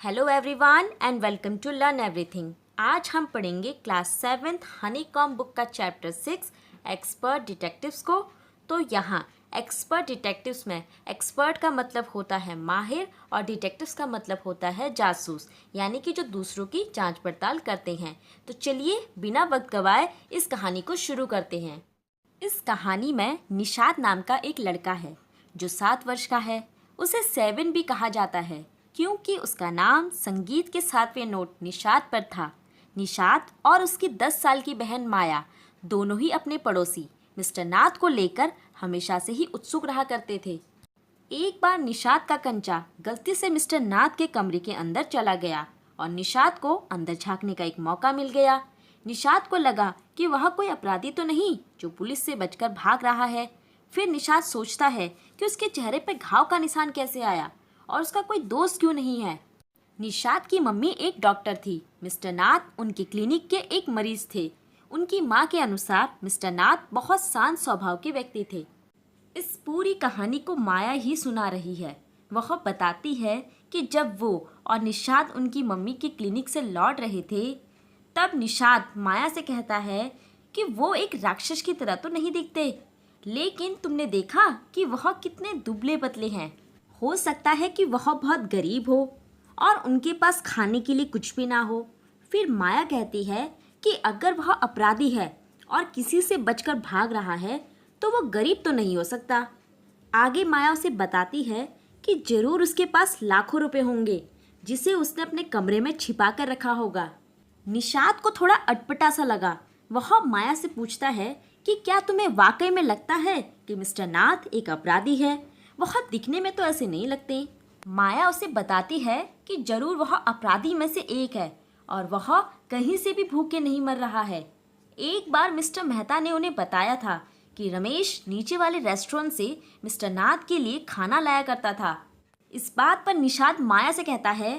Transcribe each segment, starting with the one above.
Hello everyone and welcome to learn everything. आज हम पढ़ेंगे क्लास 7th हनीकॉम्ब बुक का चैप्टर 6 एक्सपर्ट डिटेक्टिव्स को। तो यहाँ एक्सपर्ट डिटेक्टिव्स में एक्सपर्ट का मतलब होता है माहिर और डिटेक्टिव्स का मतलब होता है जासूस, यानी कि जो दूसरों की जांच पड़ताल करते हैं। तो चलिए बिना वक्त गवाए इस कहानी को शुरू करते हैं। इस कहानी में निशाद नाम का एक लड़का है जो 7 वर्ष का है। उसे 7 भी कहा जाता है क्योंकि उसका नाम संगीत के 7वें नोट निशाद पर था। निशाद और उसकी 10 साल की बहन माया दोनों ही अपने पड़ोसी मिस्टर नाथ को लेकर हमेशा से ही उत्सुक रहा करते थे। एक बार निशाद का कंचा गलती से मिस्टर नाथ के कमरे के अंदर चला गया और निशाद को अंदर झांकने का एक मौका मिल गया। निशाद को लगा कि वह कोई अपराधी तो नहीं जो पुलिस से बचकर भाग रहा है। फिर निशाद सोचता है कि उसके चेहरे पर घाव का निशान कैसे आया और उसका कोई दोस्त क्यों नहीं है। निशाद की मम्मी एक डॉक्टर थी। मिस्टर नाथ उनके क्लिनिक के एक मरीज थे। उनकी माँ के अनुसार मिस्टर नाथ बहुत शांत स्वभाव के व्यक्ति थे। इस पूरी कहानी को माया ही सुना रही है। वह बताती है कि जब वो और निशाद उनकी मम्मी के क्लिनिक से लौट रहे थे, तब निशाद माया से कहता है कि वो एक राक्षस की तरह तो नहीं दिखते, लेकिन तुमने देखा कि वह कितने दुबले पतले हैं। हो सकता है कि वह बहुत गरीब हो और उनके पास खाने के लिए कुछ भी ना हो। फिर माया कहती है कि अगर वह अपराधी है और किसी से बचकर भाग रहा है तो वो गरीब तो नहीं हो सकता। आगे माया उसे बताती है कि जरूर उसके पास लाखों रुपए होंगे जिसे उसने अपने कमरे में छिपा कर रखा होगा। निशाद को थोड़ा अटपटा सा लगा। वह माया से पूछता है कि क्या तुम्हें वाकई में लगता है कि मिस्टर नाथ एक अपराधी है? वह दिखने में तो ऐसे नहीं लगते। माया उसे बताती है कि जरूर वह अपराधी में से एक है और वह कहीं से भी भूखे नहीं मर रहा है। एक बार मिस्टर मेहता ने उन्हें बताया था कि रमेश नीचे वाले रेस्टोरेंट से मिस्टर नाथ के लिए खाना लाया करता था। इस बात पर निशाद माया से कहता है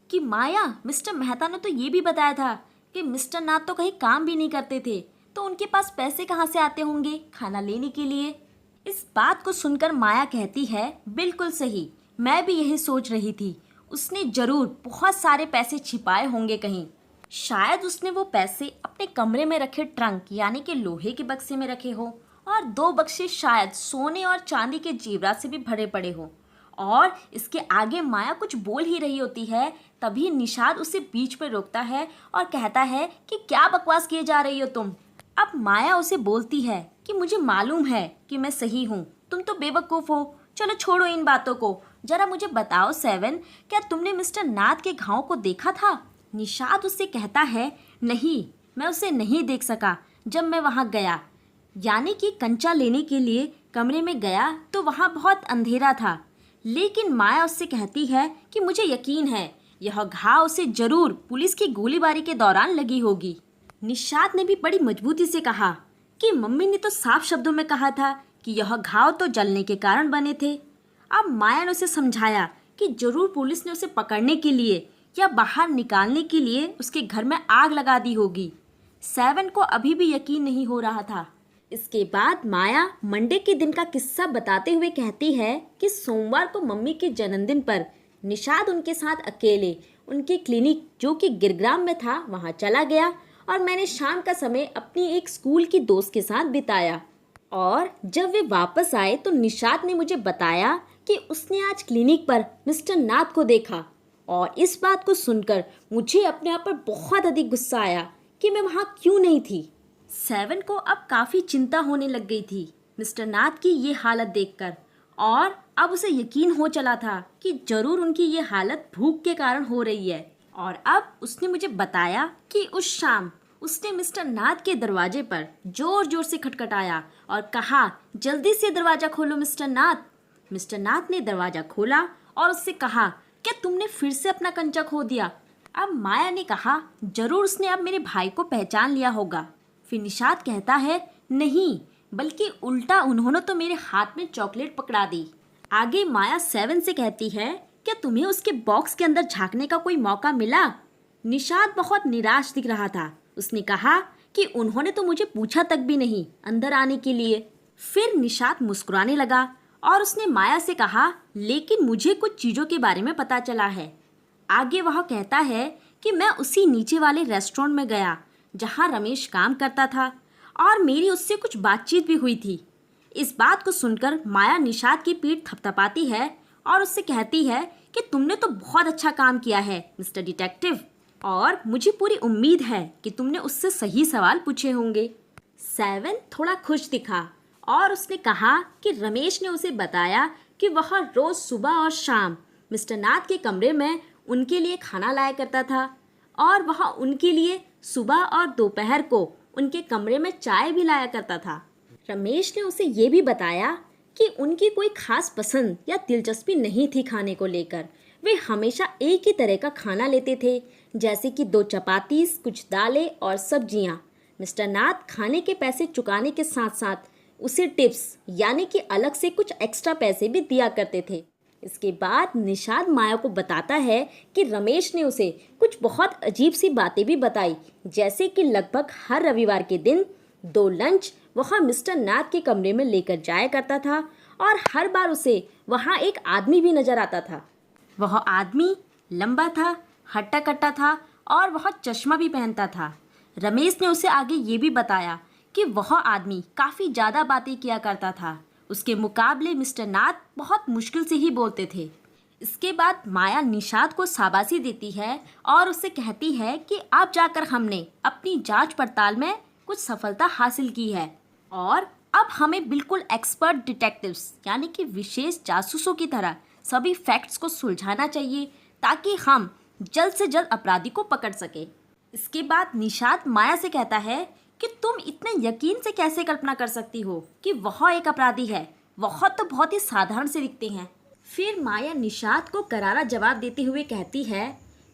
कि माया, मिस्टर मेहता ने तो ये भी बताया था कि मिस्टर नाथ तो कहीं काम भी नहीं करते थे, तो उनके पास पैसे कहाँ से आते होंगे खाना लेने के लिए। इस बात को सुनकर माया कहती है, बिल्कुल सही, मैं भी यही सोच रही थी। उसने जरूर बहुत सारे पैसे छिपाए होंगे कहीं। शायद उसने वो पैसे अपने कमरे में रखे ट्रंक यानी कि लोहे के बक्से में रखे हो और 2 बक्से शायद सोने और चांदी के जेवरात से भी भरे पड़े हो। और इसके आगे माया कुछ बोल ही रही होती है, तभी निशाद उसे बीच पर रोकता है और कहता है कि क्या बकवास किए जा रही हो तुम। अब माया उसे बोलती है कि मुझे मालूम है कि मैं सही हूँ, तुम तो बेवकूफ़ हो। चलो छोड़ो इन बातों को, जरा मुझे बताओ 7, क्या तुमने मिस्टर नाथ के घाव को देखा था? निशाद उससे कहता है, नहीं, मैं उसे नहीं देख सका। जब मैं वहाँ गया यानी कि कंचा लेने के लिए कमरे में गया तो वहाँ बहुत अंधेरा था। लेकिन माया उससे कहती है कि मुझे यकीन है यह घाव उसे जरूर पुलिस की गोलीबारी के दौरान लगी होगी। निशाद ने भी बड़ी मजबूती से कहा कि मम्मी ने तो साफ शब्दों में कहा था कि यह घाव तो जलने के कारण बने थे। अब माया ने उसे समझाया कि जरूर पुलिस ने उसे पकड़ने के लिए या बाहर निकालने के लिए उसके घर में आग लगा दी होगी। 7 को अभी भी यकीन नहीं हो रहा था। इसके बाद माया मंडे के दिन का किस्सा बताते हुए कहती है कि सोमवार को मम्मी के जन्मदिन पर निशाद उनके साथ अकेले उनके क्लिनिक जो कि गिरग्राम में था वहाँ चला गया और मैंने शाम का समय अपनी एक स्कूल की दोस्त के साथ बिताया। और जब वे वापस आए तो निशाद ने मुझे बताया कि उसने आज क्लिनिक पर मिस्टर नाथ को देखा। और इस बात को सुनकर मुझे अपने आप पर बहुत अधिक गुस्सा आया कि मैं वहाँ क्यों नहीं थी। 7 को अब काफ़ी चिंता होने लग गई थी मिस्टर नाथ की ये हालत देखकर, और अब उसे यकीन हो चला था कि जरूर उनकी ये हालत भूख के कारण हो रही है। और अब उसने मुझे बताया कि उस शाम उसने मिस्टर नाथ के दरवाजे पर जोर जोर से खटखटाया और कहा, जल्दी से दरवाज़ा खोलो मिस्टर नाथ। मिस्टर नाथ ने दरवाज़ा खोला और उससे कहा, क्या तुमने फिर से अपना कंचा खो दिया? अब माया ने कहा, जरूर उसने अब मेरे भाई को पहचान लिया होगा। फिर निशाद कहता है, नहीं, बल्कि उल्टा उन्होंने तो मेरे हाथ में चॉकलेट पकड़ा दी। आगे माया 7 से कहती है, क्या तुम्हें उसके बॉक्स के अंदर झांकने का कोई मौका मिला? निशाद बहुत निराश दिख रहा था। उसने कहा कि उन्होंने तो मुझे पूछा तक भी नहीं अंदर आने के लिए। फिर निशाद मुस्कुराने लगा और उसने माया से कहा, लेकिन मुझे कुछ चीज़ों के बारे में पता चला है। आगे वह कहता है कि मैं उसी नीचे वाले रेस्टोरेंट में गया जहाँ रमेश काम करता था और मेरी उससे कुछ बातचीत भी हुई थी। इस बात को सुनकर माया निषाद की पीठ थपथपाती है और उससे कहती है कि तुमने तो बहुत अच्छा काम किया है मिस्टर डिटेक्टिव, और मुझे पूरी उम्मीद है कि तुमने उससे सही सवाल पूछे होंगे। 7 थोड़ा खुश दिखा और उसने कहा कि रमेश ने उसे बताया कि वह रोज़ सुबह और शाम मिस्टर नाथ के कमरे में उनके लिए खाना लाया करता था और वह उनके लिए सुबह और दोपहर को उनके कमरे में चाय भी लाया करता था। रमेश ने उसे ये भी बताया कि उनकी कोई खास पसंद या दिलचस्पी नहीं थी खाने को लेकर। वे हमेशा एक ही तरह का खाना लेते थे, जैसे कि 2 चपाती, कुछ दालें और सब्जियां। मिस्टर नाथ खाने के पैसे चुकाने के साथ साथ उसे टिप्स यानी कि अलग से कुछ एक्स्ट्रा पैसे भी दिया करते थे। इसके बाद निषाद माया को बताता है कि रमेश ने उसे कुछ बहुत अजीब सी बातें भी बताई, जैसे कि लगभग हर रविवार के दिन 2 लंच वह मिस्टर नाथ के कमरे में लेकर जाया करता था और हर बार उसे वहाँ एक आदमी भी नजर आता था। वह आदमी लंबा था, हट्टा कट्टा था और वह चश्मा भी पहनता था। रमेश ने उसे आगे ये भी बताया कि वह आदमी काफ़ी ज़्यादा बातें किया करता था। उसके मुकाबले मिस्टर नाथ बहुत मुश्किल से ही बोलते थे। इसके बाद माया निषाद को शाबाशी देती है और उससे कहती है कि अब जाकर हमने अपनी जांच पड़ताल में कुछ सफलता हासिल की है और अब हमें बिल्कुल एक्सपर्ट डिटेक्टिव्स यानी कि विशेष जासूसों की तरह सभी फैक्ट्स को सुलझाना चाहिए ताकि हम जल्द से जल्द अपराधी को पकड़ सके। इसके बाद निषाद माया से कहता है कि तुम इतने यकीन से कैसे कल्पना कर सकती हो कि वह एक अपराधी है, वह तो बहुत ही साधारण से दिखते हैं। फिर माया निषाद को करारा जवाब देते हुए कहती है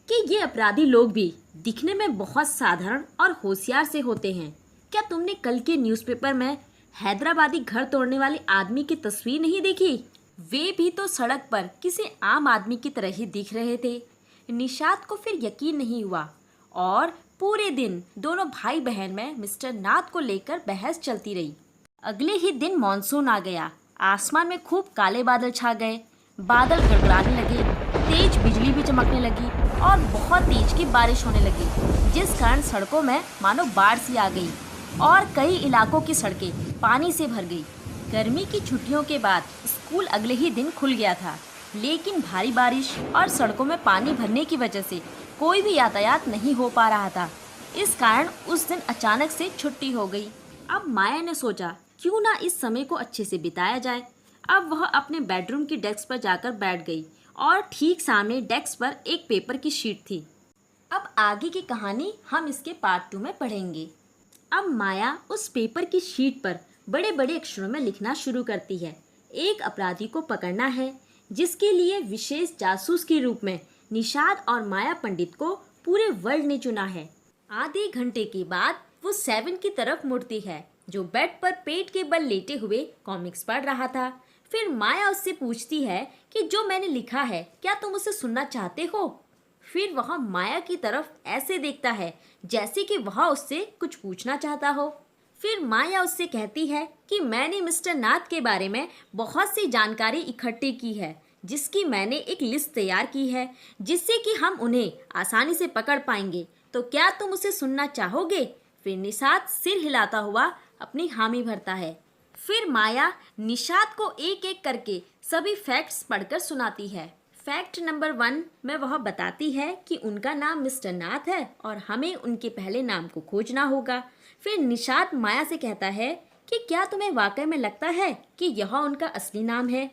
कि ये अपराधी लोग भी दिखने में बहुत साधारण और होशियार से होते हैं। क्या तुमने कल के न्यूज़पेपर में हैदराबादी घर तोड़ने वाले आदमी की तस्वीर नहीं देखी? वे भी तो सड़क पर किसी आम आदमी की तरह ही दिख रहे थे। निषाद को फिर यकीन नहीं हुआ और पूरे दिन दोनों भाई बहन में मिस्टर नाथ को लेकर बहस चलती रही। अगले ही दिन मॉनसून आ गया। आसमान में खूब काले बादल छा गए, बादल गड़गड़ाने लगे, तेज बिजली भी चमकने लगी और बहुत तेज की बारिश होने लगी, जिस कारण सड़कों में मानो बाढ़ सी आ गई और कई इलाकों की सड़कें पानी से भर गई। गर्मी की छुट्टियों के बाद स्कूल अगले ही दिन खुल गया था, लेकिन भारी बारिश और सड़कों में पानी भरने की वजह से कोई भी यातायात नहीं हो पा रहा था। इस कारण उस दिन अचानक से छुट्टी हो गई। अब माया ने सोचा क्यों ना इस समय को अच्छे से बिताया जाए। अब वह अपने बेडरूम की डेस्क पर जाकर बैठ गई और ठीक सामने डेस्क पर एक पेपर की शीट थी। अब आगे की कहानी हम इसके पार्ट 2 में पढ़ेंगे। अब माया उस पेपर की शीट पर बड़े बड़े अक्षरों में लिखना शुरू करती है। एक अपराधी को पकड़ना है जिसके लिए विशेष जासूस के रूप में निषाद और माया पंडित को पूरे वर्ल्ड ने चुना है। आधे घंटे के बाद वो 7 की तरफ मुड़ती है जो बेड पर पेट के बल लेटे हुए कॉमिक्स पढ़ रहा था। फिर माया उससे पूछती है कि जो मैंने लिखा है क्या तुम उसे सुनना चाहते हो? फिर वह माया की तरफ ऐसे देखता है जैसे कि वह उससे कुछ पूछना चाहता हो। फिर माया उससे कहती है कि मैंने मिस्टर नाथ के बारे में बहुत सी जानकारी इकट्ठी की है, जिसकी मैंने एक लिस्ट तैयार की है जिससे कि हम उन्हें आसानी से पकड़ पाएंगे। तो क्या तुम उसे सुनना चाहोगे? फिर निषाद सिर हिलाता हुआ अपनी हामी भरता है। फिर माया निषाद को एक एक करके सभी फैक्ट्स पढ़कर सुनाती है। फैक्ट नंबर 1 में वह बताती है कि उनका नाम मिस्टर नाथ है और हमें उनके पहले नाम को खोजना होगा। फिर निषाद माया से कहता है कि क्या तुम्हें वाकई में लगता है कि यह उनका असली नाम है?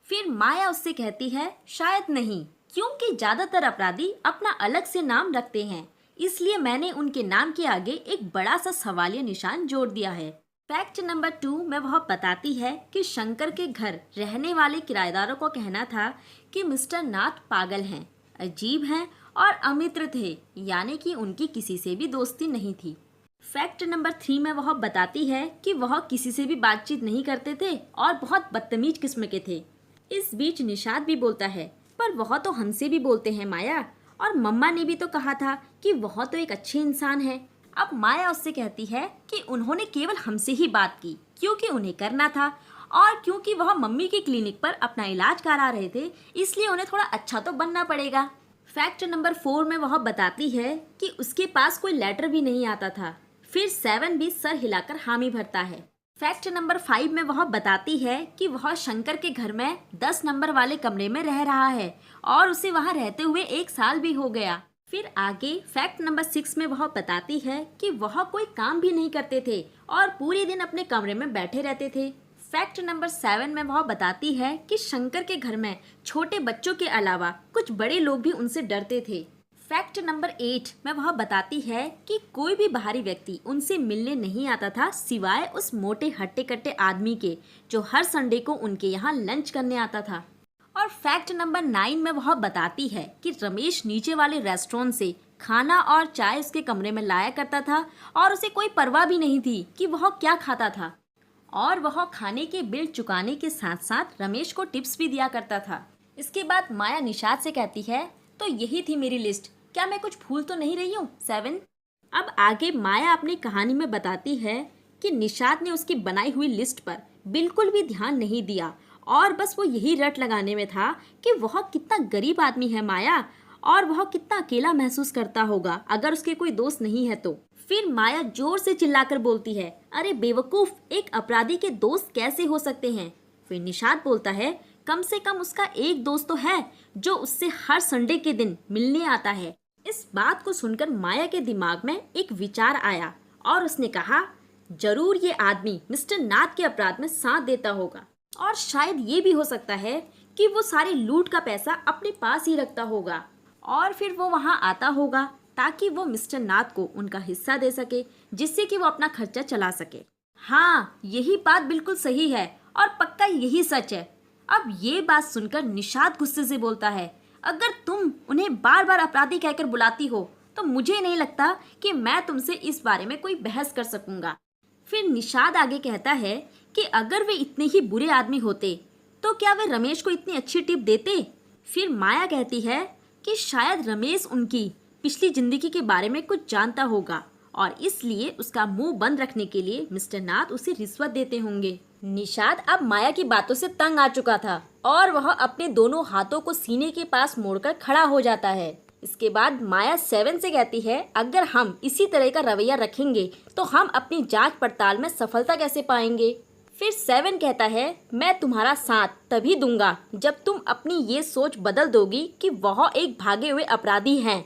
फिर माया उससे कहती है शायद नहीं, क्योंकि ज़्यादातर अपराधी अपना अलग से नाम रखते हैं, इसलिए मैंने उनके नाम के आगे एक बड़ा सा सवालिया निशान जोड़ दिया है। फैक्ट नंबर 2 में वह बताती है कि शंकर के घर रहने वाले किराएदारों को कहना था कि मिस्टर नाथ पागल हैं, अजीब हैं और अमित्र थे, यानी कि उनकी किसी से भी दोस्ती नहीं थी। फैक्ट नंबर 3 में वह बताती है कि वह किसी से भी बातचीत नहीं करते थे और बहुत बदतमीज किस्म के थे। इस बीच निषाद भी बोलता है पर वह तो हमसे भी बोलते हैं माया, और मम्मा ने भी तो कहा था कि वह तो एक अच्छे इंसान है। अब माया उससे कहती है कि उन्होंने केवल हमसे ही बात की क्योंकि उन्हें करना था और क्योंकि वह मम्मी की क्लिनिक पर अपना इलाज करा रहे थे, इसलिए उन्हें थोड़ा अच्छा तो बनना पड़ेगा। फैक्ट नंबर 4 में वह बताती है कि उसके पास कोई लेटर भी नहीं आता था। फिर 7 भी सर हिलाकर हामी भरता है। फैक्ट नंबर 5 में वह बताती है कि वह शंकर के घर में 10 नंबर वाले कमरे में रह रहा है और उसे वहां रहते हुए 1 साल भी हो गया। फिर आगे फैक्ट नंबर 6 में वह बताती है कि वह कोई काम भी नहीं करते थे और पूरे दिन अपने कमरे में बैठे रहते थे। फैक्ट नंबर 7 में वह बताती है कि शंकर के घर में छोटे बच्चों के अलावा कुछ बड़े लोग भी उनसे डरते थे। फैक्ट नंबर 8 में वह बताती है कि कोई भी बाहरी व्यक्ति उनसे मिलने नहीं आता था सिवाय उस मोटे हट्टे कट्टे आदमी के जो हर संडे को उनके यहाँ लंच करने आता था। और फैक्ट नंबर 9 में वह बताती है कि रमेश नीचे वाले रेस्टोरेंट से खाना और चाय उसके कमरे में लाया करता था और उसे कोई परवाह भी नहीं थी कि वह क्या खाता था, और वह खाने के बिल चुकाने के साथ साथ रमेश को टिप्स भी दिया करता था। इसके बाद माया निषाद से कहती है, तो यही थी मेरी लिस्ट, क्या मैं कुछ भूल तो नहीं रही हूँ 7? अब आगे माया अपनी कहानी में बताती है कि निषाद ने उसकी बनाई हुई लिस्ट पर बिल्कुल भी ध्यान नहीं दिया और बस वो यही रट लगाने में था कि वह कितना गरीब आदमी है माया, और वह कितना अकेला महसूस करता होगा अगर उसके कोई दोस्त नहीं है तो। फिर माया जोर से चिल्लाकर बोलती है, अरे बेवकूफ, एक अपराधी के दोस्त कैसे हो सकते हैं? फिर निषाद बोलता है, कम से कम उसका एक दोस्त तो है जो उससे हर संडे के दिन मिलने आता है। इस बात को सुनकर माया के दिमाग में एक विचार आया और उसने कहा, जरूर ये आदमी मिस्टर नाथ के अपराध में साथ देता होगा और शायद ये भी हो सकता है कि वो सारे लूट का पैसा अपने पास ही रखता होगा और फिर वो वहाँ आता होगा ताकि वो मिस्टर नाथ को उनका हिस्सा दे सके जिससे कि वो अपना खर्चा चला सके। हाँ, यही बात बिल्कुल सही है और पक्का यही सच है। अब ये बात सुनकर निषाद गुस्से से बोलता है, अगर तुम उन्हें बार बार अपराधी कहकर बुलाती हो तो मुझे नहीं लगता कि मैं तुमसे इस बारे में कोई बहस कर सकूंगा। फिर निषाद आगे कहता है कि अगर वे इतने ही बुरे आदमी होते तो क्या वे रमेश को इतनी अच्छी टिप देते? फिर माया कहती है कि शायद रमेश उनकी पिछली जिंदगी के बारे में कुछ जानता होगा और इसलिए उसका मुंह बंद रखने के लिए मिस्टर नाथ उसे रिश्वत देते होंगे। निषाद अब माया की बातों से तंग आ चुका था और वह अपने दोनों हाथों को सीने के पास मोड़कर खड़ा हो जाता है। इसके बाद माया 7 से कहती है, अगर हम इसी तरह का रवैया रखेंगे तो हम अपनी जांच पड़ताल में सफलता कैसे पाएंगे? फिर 7 कहता है, मैं तुम्हारा साथ तभी दूंगा जब तुम अपनी ये सोच बदल दोगी कि वह एक भागे हुए अपराधी हैं।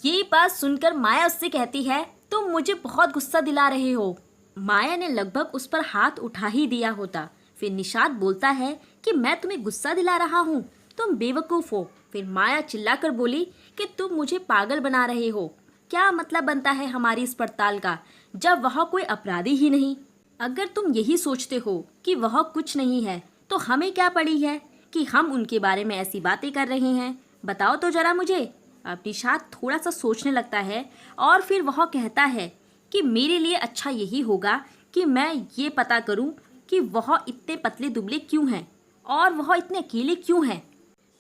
ये बात सुनकर माया उससे कहती है, तुम मुझे बहुत गुस्सा दिला रहे हो। माया ने लगभग उस पर हाथ उठा ही दिया होता। फिर निषाद बोलता है कि मैं तुम्हें गुस्सा दिला रहा हूँ, तुम बेवकूफ़ हो। फिर माया चिल्लाकर बोली कि तुम मुझे पागल बना रहे हो। क्या मतलब बनता है हमारी इस पड़ताल का जब वह कोई अपराधी ही नहीं? अगर तुम यही सोचते हो कि वह कुछ नहीं है तो हमें क्या पड़ी है कि हम उनके बारे में ऐसी बातें कर रहे हैं? बताओ तो जरा मुझे। अब निषाद थोड़ा सा सोचने लगता है और फिर वह कहता है कि मेरे लिए अच्छा यही होगा कि मैं ये पता करूं कि वह इतने पतले दुबले क्यों हैं और वह इतने अकेले क्यों हैं।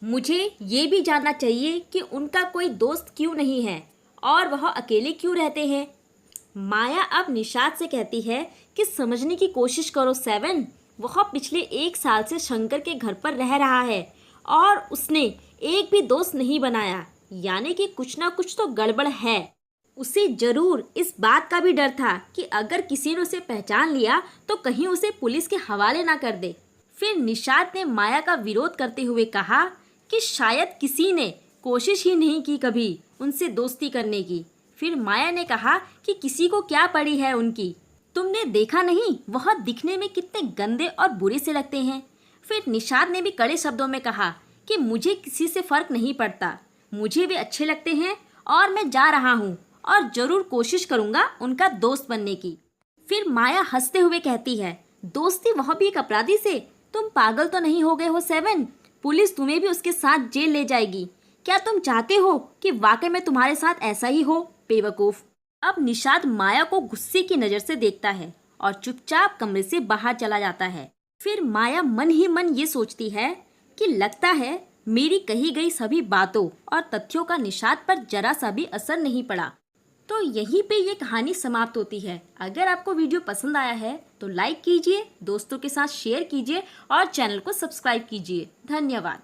मुझे ये भी जानना चाहिए कि उनका कोई दोस्त क्यों नहीं है और वह अकेले क्यों रहते हैं। माया अब निषाद से कहती है कि समझने की कोशिश करो 7, वह पिछले 1 साल से शंकर के घर पर रह रहा है और उसने एक भी दोस्त नहीं बनाया, यानी कि कुछ ना कुछ तो गड़बड़ है। उसे जरूर इस बात का भी डर था कि अगर किसी ने उसे पहचान लिया तो कहीं उसे पुलिस के हवाले ना कर दे। फिर निषाद ने माया का विरोध करते हुए कहा कि शायद किसी ने कोशिश ही नहीं की कभी उनसे दोस्ती करने की। फिर माया ने कहा कि किसी को क्या पड़ी है उनकी, तुमने देखा नहीं वह दिखने में कितने गंदे और बुरे से लगते हैं। फिर निषाद ने भी कड़े शब्दों में कहा कि मुझे किसी से फर्क नहीं पड़ता, मुझे वे अच्छे लगते हैं और मैं जा रहा हूँ और ज़रूर कोशिश करूँगा उनका दोस्त बनने की। फिर माया हंसते हुए कहती है, दोस्ती वह भी एक अपराधी से? तुम पागल तो नहीं हो गए हो 7? पुलिस तुम्हें भी उसके साथ जेल ले जाएगी। क्या तुम चाहते हो कि वाकई में तुम्हारे साथ ऐसा ही हो, बेवकूफ़? अब निषाद माया को गुस्से की नज़र से देखता है और चुपचाप कमरे से बाहर चला जाता है। फिर माया मन ही मन ये सोचती है कि लगता है मेरी कही गई सभी बातों और तथ्यों का निषाद पर जरा सा भी असर नहीं पड़ा। तो यहीं पे ये कहानी समाप्त होती है। अगर आपको वीडियो पसंद आया है तो लाइक कीजिए, दोस्तों के साथ शेयर कीजिए और चैनल को सब्सक्राइब कीजिए। धन्यवाद।